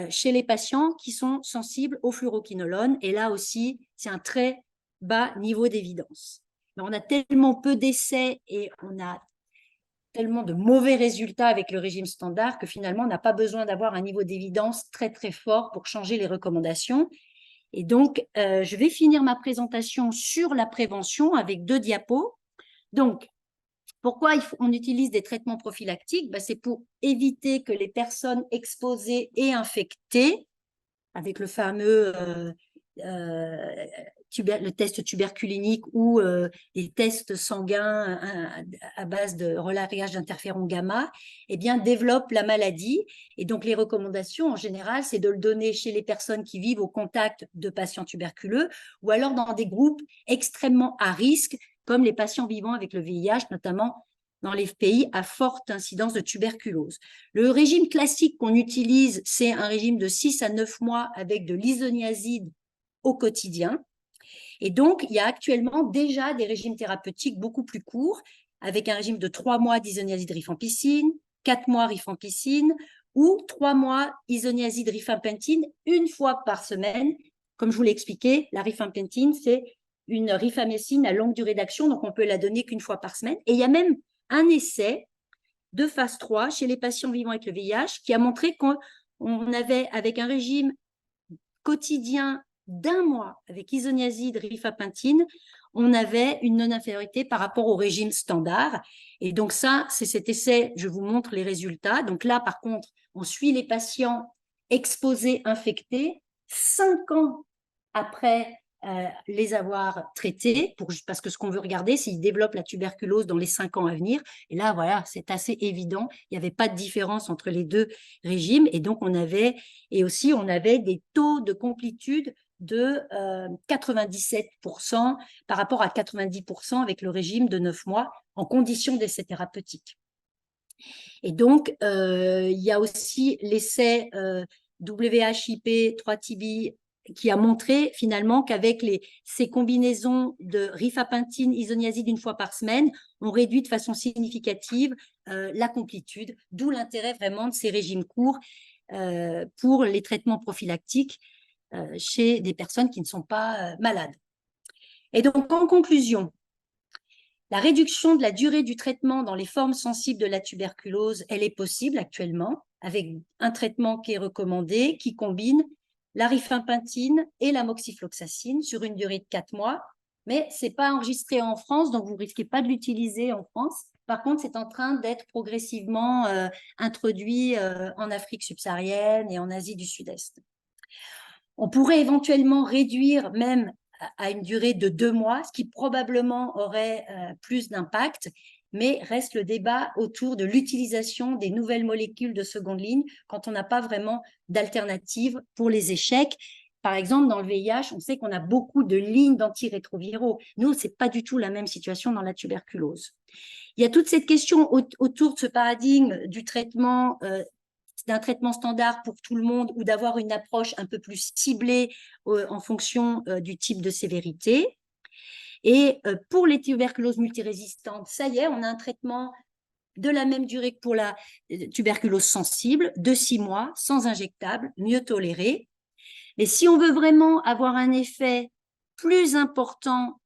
chez les patients qui sont sensibles au fluoroquinolone. Et là aussi, c'est un très bas niveau d'évidence. Mais on a tellement peu d'essais et on a tellement de mauvais résultats avec le régime standard que finalement, on n'a pas besoin d'avoir un niveau d'évidence très, très fort pour changer les recommandations. Et donc, je vais finir ma présentation sur la prévention avec 2 diapos. Donc, pourquoi on utilise des traitements prophylactiques? C'est pour éviter que les personnes exposées et infectées, avec le fameux le test tuberculinique ou des tests sanguins à base de relâchage d'interféron gamma, eh bien, développent la maladie. Et donc, les recommandations, en général, c'est de le donner chez les personnes qui vivent au contact de patients tuberculeux ou alors dans des groupes extrêmement à risque, comme les patients vivant avec le VIH, notamment dans les pays à forte incidence de tuberculose. Le régime classique qu'on utilise, c'est un régime de 6 à 9 mois avec de l'isoniazide au quotidien. Et donc, il y a actuellement déjà des régimes thérapeutiques beaucoup plus courts, avec un régime de 3 mois d'isoniazide rifampicine, 4 mois rifampicine ou 3 mois isoniazide rifampicine une fois par semaine. Comme je vous l'ai expliqué, la rifampicine, c'est une rifamycine à longue durée d'action, donc on peut la donner qu'une fois par semaine. Et il y a même un essai de phase 3 chez les patients vivant avec le VIH qui a montré qu'on avait, avec un régime quotidien d'1 mois avec isoniazide rifapentine, on avait une non-infériorité par rapport au régime standard. Et donc ça, c'est cet essai, je vous montre les résultats. Donc là, par contre, on suit les patients exposés, infectés, 5 ans après les avoir traités, parce que ce qu'on veut regarder, c'est s'ils développent la tuberculose dans les 5 ans à venir. Et là, voilà, c'est assez évident. Il n'y avait pas de différence entre les deux régimes. Et donc, on avait des taux de complétude de 97% par rapport à 90% avec le régime de 9 mois en conditions d'essai thérapeutique. Et donc, il y a aussi l'essai WHIP 3TB qui a montré finalement qu'avec ces combinaisons de rifapentine, isoniazide une fois par semaine, on réduit de façon significative la complétude, d'où l'intérêt vraiment de ces régimes courts pour les traitements prophylactiques chez des personnes qui ne sont pas malades. Et donc, en conclusion, la réduction de la durée du traitement dans les formes sensibles de la tuberculose, elle est possible actuellement avec un traitement qui est recommandé, qui combine la rifampicine et la moxifloxacine sur une durée de 4 mois. Mais ce n'est pas enregistré en France, donc vous ne risquez pas de l'utiliser en France. Par contre, c'est en train d'être progressivement introduit en Afrique subsaharienne et en Asie du Sud-Est. On pourrait éventuellement réduire même à une durée de 2 mois, ce qui probablement aurait plus d'impact, mais reste le débat autour de l'utilisation des nouvelles molécules de seconde ligne quand on n'a pas vraiment d'alternative pour les échecs. Par exemple, dans le VIH, on sait qu'on a beaucoup de lignes d'antirétroviraux. Nous, ce n'est pas du tout la même situation dans la tuberculose. Il y a toute cette question autour de ce paradigme du traitement d'un traitement standard pour tout le monde ou d'avoir une approche un peu plus ciblée en fonction du type de sévérité. Et pour les tuberculoses multirésistantes, ça y est, on a un traitement de la même durée que pour la tuberculose sensible, de 6 mois, sans injectable, mieux toléré. Mais si on veut vraiment avoir un effet plus important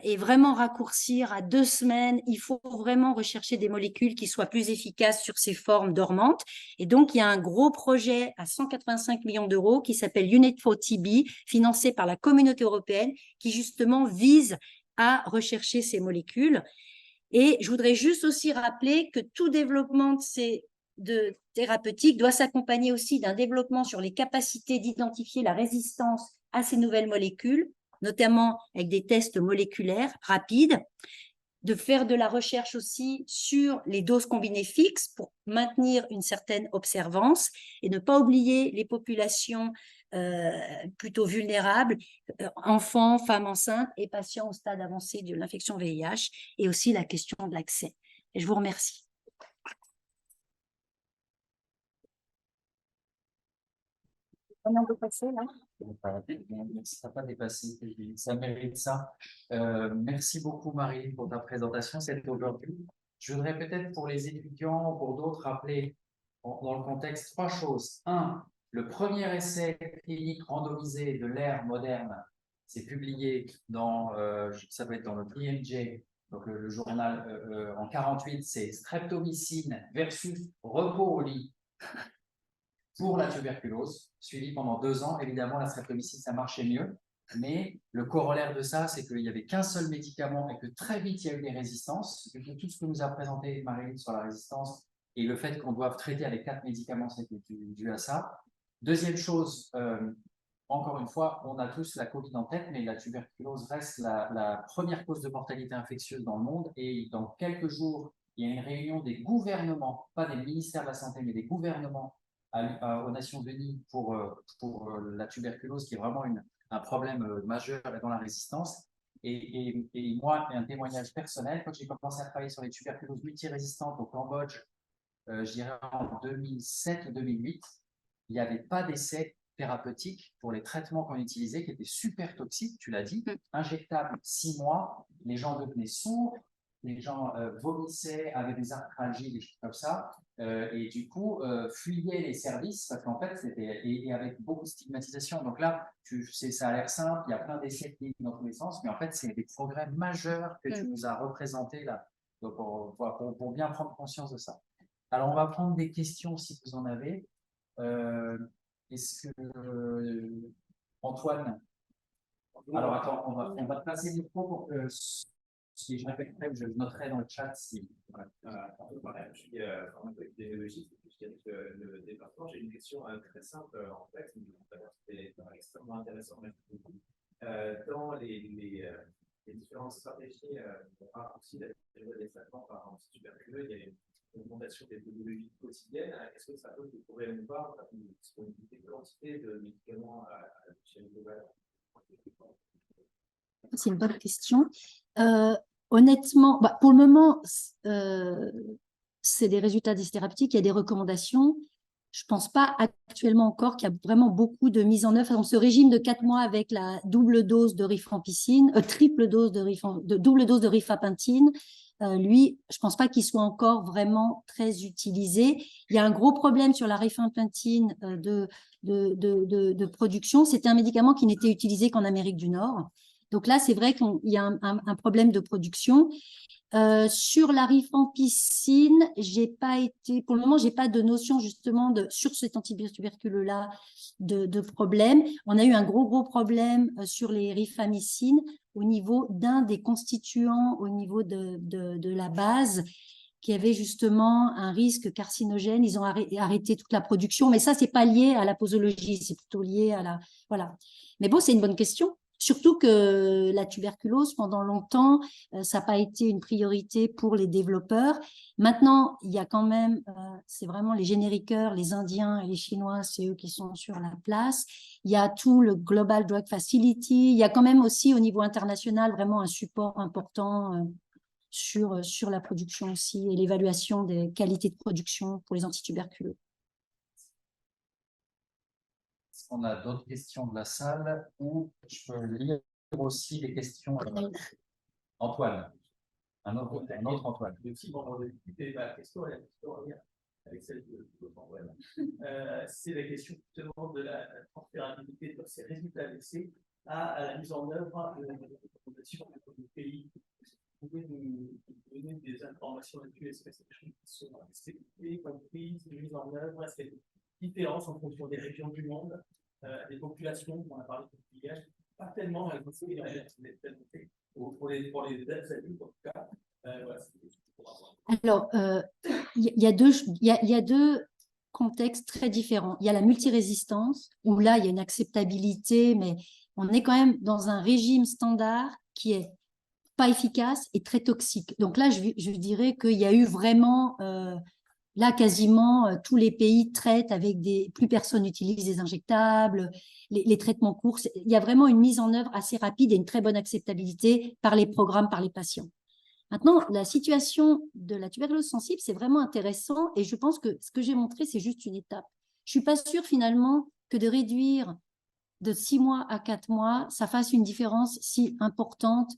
et vraiment raccourcir à 2 semaines, il faut vraiment rechercher des molécules qui soient plus efficaces sur ces formes dormantes. Et donc, il y a un gros projet à 185 millions d'euros qui s'appelle UNIT4TB, financé par la communauté européenne, qui justement vise à rechercher ces molécules. Et je voudrais juste aussi rappeler que tout développement de thérapeutique doit s'accompagner aussi d'un développement sur les capacités d'identifier la résistance à ces nouvelles molécules, notamment avec des tests moléculaires rapides, de faire de la recherche aussi sur les doses combinées fixes pour maintenir une certaine observance et ne pas oublier les populations plutôt vulnérables, enfants, femmes enceintes et patients au stade avancé de l'infection VIH, et aussi la question de l'accès. Et je vous remercie. Combien de passer là? Ça n'a pas dépassé, ça mérite ça. Merci beaucoup Marie pour ta présentation, c'était aujourd'hui. Je voudrais peut-être pour les étudiants, pour d'autres, rappeler dans le contexte 3 choses. 1, le premier essai clinique randomisé de l'ère moderne, c'est publié dans, ça va être dans le PMJ, donc le journal en 48, c'est streptomycine versus repos au lit pour la tuberculose, suivi pendant 2 ans. Évidemment, la streptomycine, ça marchait mieux. Mais le corollaire de ça, c'est qu'il n'y avait qu'un seul médicament et que très vite, il y a eu des résistances. Et que tout ce que nous a présenté Marie sur la résistance et le fait qu'on doive traiter avec 4 médicaments, c'était dû à ça. Deuxième chose, encore une fois, on a tous la Covid en tête, mais la tuberculose reste la première cause de mortalité infectieuse dans le monde. Et dans quelques jours, il y a une réunion des gouvernements, pas des ministères de la Santé, mais des gouvernements aux Nations Unies pour la tuberculose, qui est vraiment un problème majeur dans la résistance. Et moi, un témoignage personnel, quand j'ai commencé à travailler sur les tuberculoses multirésistantes au Cambodge, je dirais en 2007 ou 2008, il n'y avait pas d'essai thérapeutiques pour les traitements qu'on utilisait qui étaient super toxiques, tu l'as dit, injectables 6 mois, les gens devenaient sourds, les gens vomissaient, avaient des arthralgies, des choses comme ça, et du coup fuyaient les services parce qu'en fait c'était et avec beaucoup de stigmatisation. Donc là, ça a l'air simple, il y a plein d'essais cliniques dans tous les sens, mais en fait c'est des progrès majeurs que tu nous as représentés là, donc pour bien prendre conscience de ça. Alors on va prendre des questions si vous en avez. Est-ce que Antoine? Alors attends, on va te passer le micro pour que si je répéterai, je noterai dans le chat si. Voilà, je suis formation épidémiologiste et puis je dirige le département. J'ai une question très simple en fait, c'est extrêmement intéressant. Merci beaucoup. Dans les différentes stratégies pour raccourcir les traitements par antituberculeux, il y a une augmentation des épidémiologies quotidiennes. Est-ce que ça peut vous promouvoir une disponibilité de quantité de médicaments à l'échelle globale? C'est une bonne question. Honnêtement, pour le moment, c'est des résultats des thérapeutiques, il y a des recommandations. Je ne pense pas actuellement encore qu'il y a vraiment beaucoup de mise en œuvre. Dans ce régime de 4 mois avec la double dose de rifampicine, triple dose double dose de rifapentine, lui, je ne pense pas qu'il soit encore vraiment très utilisé. Il y a un gros problème sur la rifampicine de production. C'était un médicament qui n'était utilisé qu'en Amérique du Nord. Donc là, c'est vrai qu'il y a un problème de production. Sur la rifampicine, pour le moment, j'ai pas de notion justement sur cet antituberculeux-là de problème. On a eu un gros problème sur les rifamycines au niveau d'un des constituants, au niveau de la base, qui avait justement un risque carcinogène. Ils ont arrêté toute la production, mais ça, c'est pas lié à la posologie, c'est plutôt lié à la... Voilà. Mais bon, c'est une bonne question. Surtout que la tuberculose, pendant longtemps, ça n'a pas été une priorité pour les développeurs. Maintenant, il y a quand même, c'est vraiment les génériqueurs, les Indiens et les Chinois, c'est eux qui sont sur la place. Il y a tout le Global Drug Facility. Il y a quand même aussi au niveau international vraiment un support important sur la production aussi et l'évaluation des qualités de production pour les antituberculeux. On a d'autres questions de la salle ou je peux lire aussi les questions. Antoine, un autre Antoine. La question avec celle de c'est la question justement de la transférabilité de ces résultats d'essai à la mise en œuvre de recommandations du pays. Vous pouvez nous donner des informations là-dessus? Est-ce que c'est des choses qui sont respectées, comprises, mises en œuvre? Est-ce qu'il y a des différences en fonction des régions du monde? Les populations, on a parlé de pillage, pas tellement pour les adultes en tout cas. Voilà, alors, il y a deux contextes très différents. Il y a la multirésistance, où là, il y a une acceptabilité, mais on est quand même dans un régime standard qui est pas efficace et très toxique. Donc là, je dirais qu'il y a eu vraiment... Là, quasiment tous les pays traitent avec plus personne n'utilise des injectables, les traitements courts. Il y a vraiment une mise en œuvre assez rapide et une très bonne acceptabilité par les programmes, par les patients. Maintenant, la situation de la tuberculose sensible, c'est vraiment intéressant et je pense que ce que j'ai montré, c'est juste une étape. Je ne suis pas sûre finalement que de réduire de 6 mois à 4 mois, ça fasse une différence si importante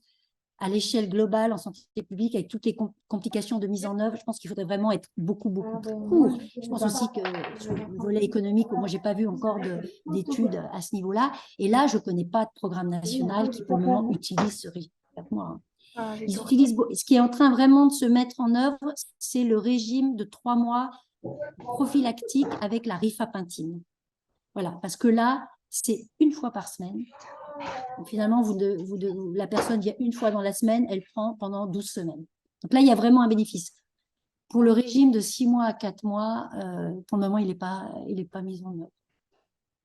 à l'échelle globale en santé publique, avec toutes les complications de mise en œuvre. Je pense qu'il faudrait vraiment être beaucoup plus court. Je pense aussi que sur le volet économique, moi, je n'ai pas vu encore d'études à ce niveau-là. Et là, je ne connais pas de programme national qui, pour le moment, utilise ce régime. Ils utilisent, ce qui est en train vraiment de se mettre en œuvre, c'est le régime de 3 mois prophylactique avec la rifapentine. Voilà, parce que là, c'est une fois par semaine. Donc, finalement, la personne vient une fois dans la semaine, elle prend pendant 12 semaines. Donc là, il y a vraiment un bénéfice. Pour le régime de 6 mois à 4 mois, pour le moment, il n'est pas mis en œuvre.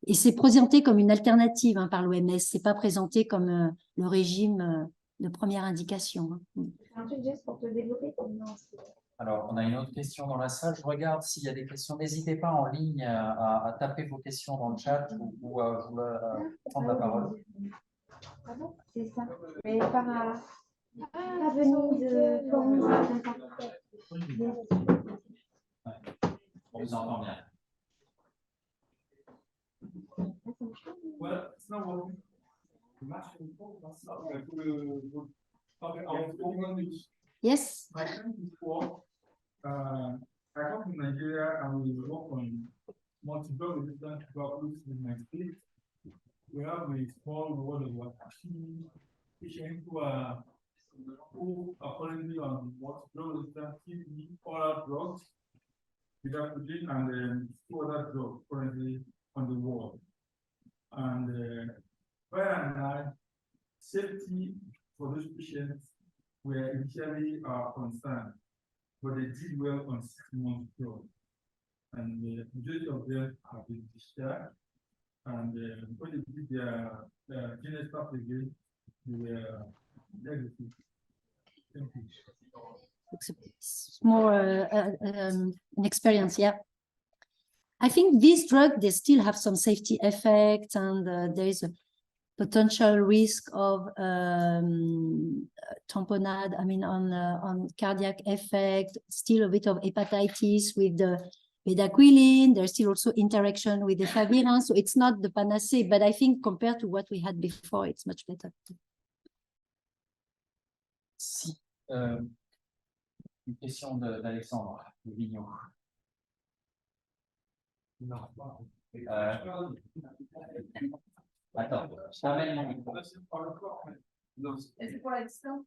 Et c'est présenté comme une alternative par l'OMS. Ce n'est pas présenté comme le régime de première indication. C'est un truc juste pour te développer comme non. Alors, on a une autre question dans la salle. Je regarde s'il y a des questions. N'hésitez pas en ligne à taper vos questions dans le chat ou à prendre la parole. Ah bon, c'est ça. Mais pas venu de fournir. On vous entend bien. Well, it's not working. Yes. I think before, I come to Nigeria and we work on multiple resistant tuberculosis in my state. We have a small world of patients who are currently on multiple resistant TB, oral drugs, vidacudin, and two other drugs currently on the world. And where and I, safety for those patients were initially concerned, but they did well on 6 months drug. And the majority of them have been discharged. And when they did their gene stuff again, they were negative. Thank you. It's more an experience, yeah. I think this drug, they still have some safety effects, and there is a potential risk of tamponade, I mean, on cardiac effect, still a bit of hepatitis with the bedaquiline. There's still also interaction with the favipiravir, so it's not the panacea, but I think compared to what we had before, it's much better. Si. Une question d'Alexandre Vignon. Attends, je t'amène mon micro. Et c'est pour la distance?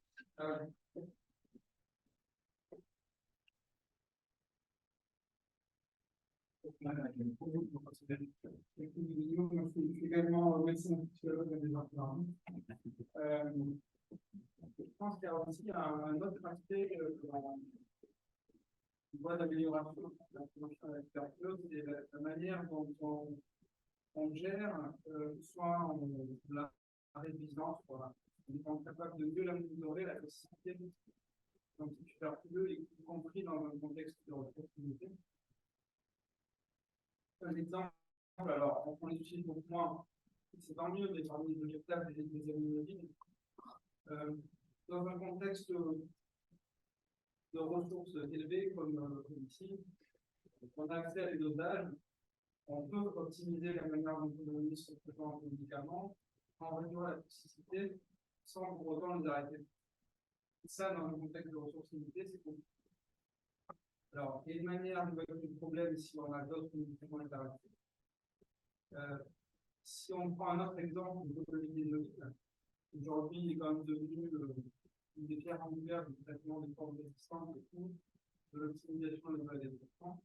Également médecin physiologue des enfants. Je pense qu'il y a aussi un autre aspect voie d'amélioration de la prévention de la tuberculose, c'est la manière dont on gère soit la révisance, voilà. On est capable de mieux la monitorer, la toxicité tuberculeux, y compris dans un contexte de reproductivité. Un exemple, alors on les utilise beaucoup moins, c'est tant mieux, mais parmi les injectables et les aminogènes, dans un contexte de ressources élevées comme ici, on a accès à des dosages, on peut optimiser la manière dont on administre ce genre de médicaments en réduisant la toxicité sans pour autant les arrêter. Et ça, dans un contexte de ressources limitées, c'est compliqué. Alors, il y a une manière de résoudre le problème si on a d'autres médicaments à arrêter. Si on prend un autre exemple, on peut le aujourd'hui, il est quand même devenu une des pierres angulaires du traitement des formes résistantes et tout, de l'optimisation des maladies de traitement.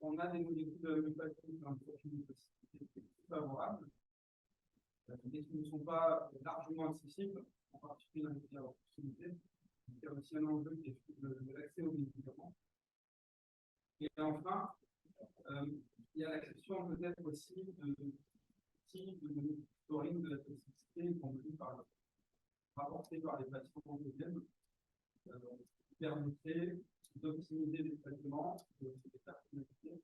On a des molécules de homéopathie dans le profil de toxicité favorables, mais qui ne sont pas largement accessibles, en particulier dans les cas de proximité. Il y a aussi un enjeu qui est de l'accès aux médicaments. Et enfin, il y a l'exception peut-être aussi de monitoring de la toxicité, y compris rapporté par les patients eux-mêmes, qui permettrait d'optimiser les traitements, des personnalités,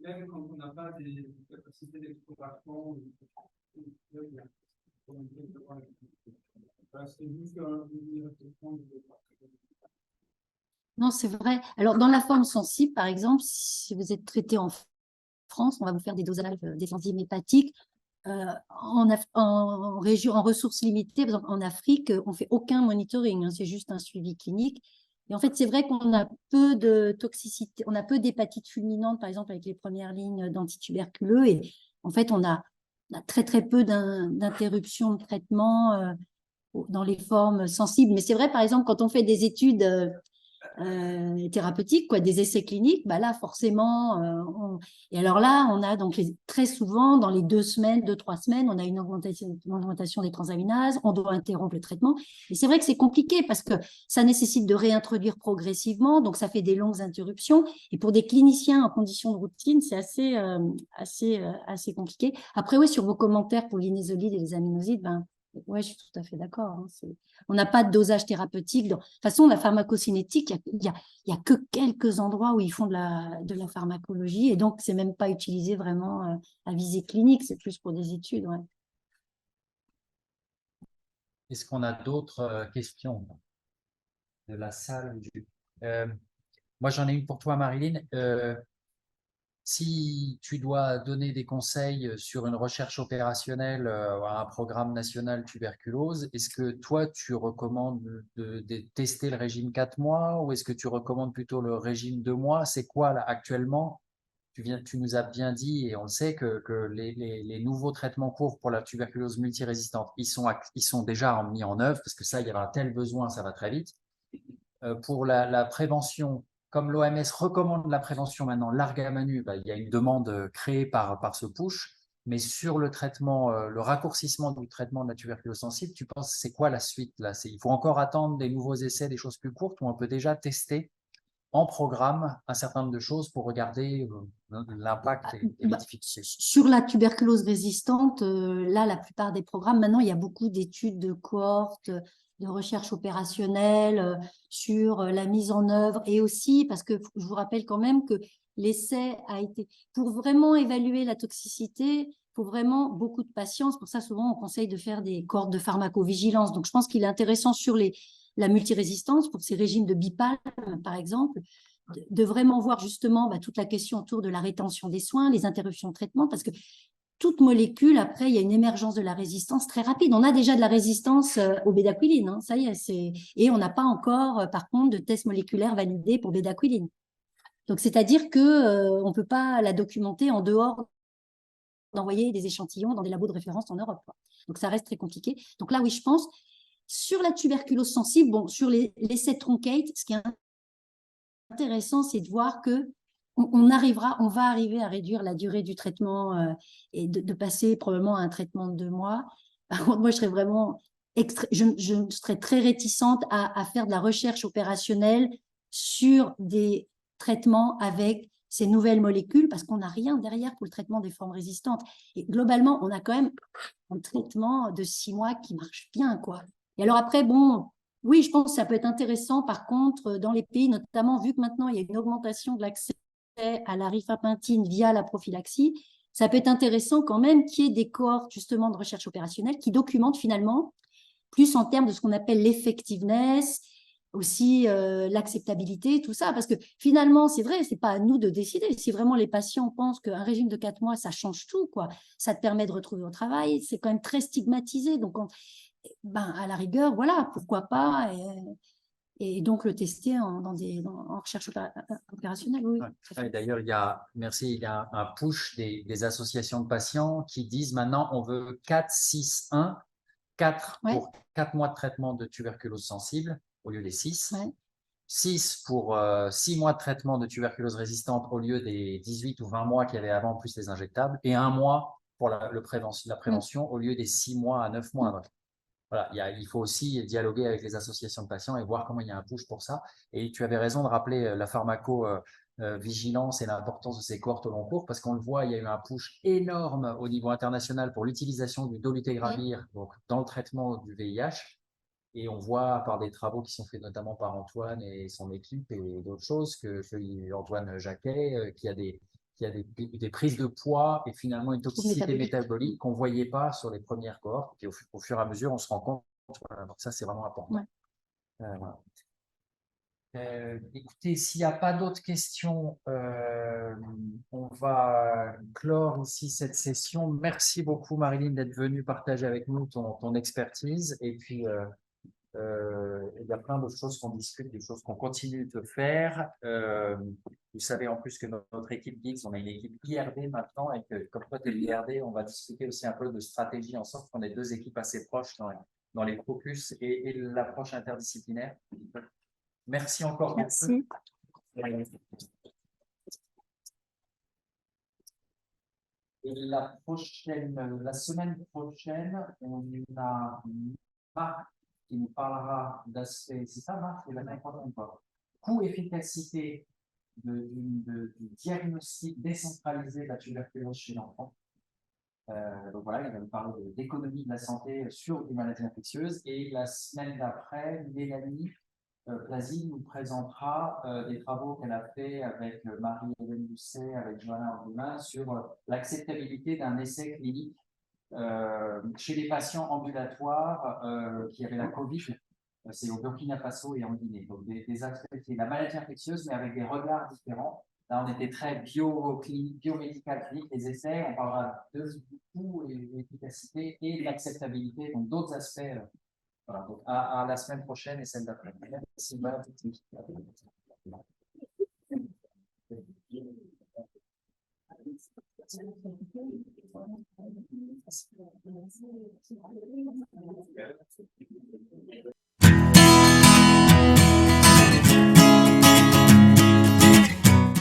même quand on n'a pas des capacités d'exploration. C'est juste une réflexion de. Non, c'est vrai. Alors, dans la forme sensible, par exemple, si vous êtes traité en France, on va vous faire des dosages des enzymes hépatiques. En ressources limitées, par exemple, en Afrique, on ne fait aucun monitoring, hein, c'est juste un suivi clinique. Et en fait, c'est vrai qu'on a peu de toxicité, on a peu d'hépatite fulminante, par exemple, avec les premières lignes d'antituberculeux. Et en fait, on a très, très peu d'interruptions de traitement dans les formes sensibles. Mais c'est vrai, par exemple, quand on fait des études thérapeutiques, quoi, des essais cliniques, bah là, forcément, et alors là, on a donc très souvent, dans les 2 semaines, 2-3 semaines, on a une augmentation des transaminases, on doit interrompre le traitement. Et c'est vrai que c'est compliqué parce que ça nécessite de réintroduire progressivement, donc ça fait des longues interruptions. Et pour des cliniciens en conditions de routine, c'est assez compliqué. Après, oui, sur vos commentaires pour l'inésolide et les aminosides, ben, ouais, je suis tout à fait d'accord. Hein, on n'a pas de dosage thérapeutique. De toute façon, la pharmacocinétique, il y a que quelques endroits où ils font de la pharmacologie et donc, c'est même pas utilisé vraiment à visée clinique, c'est plus pour des études. Ouais. Est-ce qu'on a d'autres questions de la salle? Moi, j'en ai une pour toi, Marilyn. Si tu dois donner des conseils sur une recherche opérationnelle à un programme national tuberculose, est-ce que toi, tu recommandes de tester le régime 4 mois ou est-ce que tu recommandes plutôt le régime 2 mois? C'est quoi là actuellement? Tu nous as bien dit, et on le sait, que les nouveaux traitements courts pour la tuberculose multirésistante, ils sont déjà mis en œuvre, parce que ça, il y aura un tel besoin, ça va très vite. Pour la prévention, comme l'OMS recommande la prévention maintenant, largue à manu, il y a une demande créée par ce push, mais sur le traitement, le raccourcissement du traitement de la tuberculose sensible, tu penses c'est quoi la suite là? Il faut encore attendre des nouveaux essais, des choses plus courtes, ou on peut déjà tester en programme un certain nombre de choses pour regarder l'impact et l'efficacité. Sur la tuberculose résistante, là, la plupart des programmes, maintenant, il y a beaucoup d'études de cohortes, de recherche opérationnelle sur la mise en œuvre et aussi, parce que je vous rappelle quand même que l'essai a été, pour vraiment évaluer la toxicité, il faut vraiment beaucoup de patience. Pour ça, souvent, on conseille de faire des cohortes de pharmacovigilance. Donc, je pense qu'il est intéressant sur la multirésistance, pour ces régimes de bipalme, par exemple, de vraiment voir justement toute la question autour de la rétention des soins, les interruptions de traitement, parce que toute molécule, après, il y a une émergence de la résistance très rapide. On a déjà de la résistance au bédaquiline, hein, ça y est, et on n'a pas encore, par contre, de tests moléculaires validés pour bédaquiline. Donc, c'est-à-dire qu'on ne peut pas la documenter en dehors d'envoyer des échantillons dans des labos de référence en Europe, quoi. Donc, ça reste très compliqué. Donc là, oui, je pense, sur la tuberculose sensible, bon, sur l'essai Troncate, ce qui est intéressant, c'est de voir que on va arriver à réduire la durée du traitement et de passer probablement à un traitement de 2 mois. Par contre, moi, je serais vraiment je serais très réticente à faire de la recherche opérationnelle sur des traitements avec ces nouvelles molécules parce qu'on n'a rien derrière pour le traitement des formes résistantes. Et globalement, on a quand même un traitement de 6 mois qui marche bien, quoi. Et alors après, bon, oui, je pense que ça peut être intéressant, par contre, dans les pays, notamment vu que maintenant, il y a une augmentation de l'accès à la rifapentine via la prophylaxie, ça peut être intéressant quand même qu'il y ait des cohortes justement de recherche opérationnelle qui documentent finalement plus en termes de ce qu'on appelle l'effectiveness, aussi l'acceptabilité, tout ça. Parce que finalement, c'est vrai, ce n'est pas à nous de décider. Si vraiment les patients pensent qu'un régime de 4 mois, ça change tout, quoi. Ça te permet de retrouver au travail, c'est quand même très stigmatisé. Donc, à la rigueur, voilà, pourquoi pas et donc le tester en recherche opérationnelle. Oui. Ouais, d'ailleurs, il y a un push des associations de patients qui disent maintenant on veut 4, 6, 1, 4 pour 4 mois de traitement de tuberculose sensible au lieu des 6. Ouais. 6 pour 6 mois de traitement de tuberculose résistante au lieu des 18 ou 20 mois qu'il y avait avant, plus les injectables, et 1 mois pour la prévention au lieu des 6 mois à 9 mois. Donc, voilà, il faut aussi dialoguer avec les associations de patients et voir comment il y a un push pour ça. Et tu avais raison de rappeler la pharmacovigilance et l'importance de ces cohortes au long cours, parce qu'on le voit, il y a eu un push énorme au niveau international pour l'utilisation du dolutegravir donc dans le traitement du VIH. Et on voit par des travaux qui sont faits notamment par Antoine et son équipe et d'autres choses que Antoine Jacquet, qui a des prises de poids et finalement une toxicité métabolique qu'on ne voyait pas sur les premières cohortes. Et au fur et à mesure, on se rend compte. Donc ça, c'est vraiment important. Ouais. Voilà. Écoutez, s'il n'y a pas d'autres questions, on va clore ici cette session. Merci beaucoup, Marilyn, d'être venue partager avec nous ton expertise. Et puis, il y a plein d'autres choses qu'on discute, des choses qu'on continue de faire. Vous savez en plus que notre équipe Geeks, on a une équipe IRD maintenant, et que comme toi tu es l'IRD, on va discuter aussi un peu de stratégie en sorte qu'on ait 2 équipes assez proches dans les focus et l'approche interdisciplinaire. Merci encore. Merci. Et la semaine prochaine, on a Marc qui nous parlera d'aspect, c'est ça Marc, c'est la même fois, coût-efficacité du diagnostic décentralisé de la tuberculose chez l'enfant. Donc voilà, il va nous parler d'économie de la santé sur les maladies infectieuses. Et la semaine d'après, Mélanie Plasine nous présentera des travaux qu'elle a fait avec Marie-Hélène Doucet, avec Johanna Andriman sur l'acceptabilité d'un essai clinique chez les patients ambulatoires qui avaient la Covid. C'est au Burkina Faso et en Guinée. Donc des aspects de la maladie infectieuse, mais avec des regards différents. Là, on était très biomédical clinique, les essais. On parlera du coût et de l'efficacité et de l'acceptabilité, donc d'autres aspects. Voilà, donc à la semaine prochaine et celle d'après. Merci. Voilà.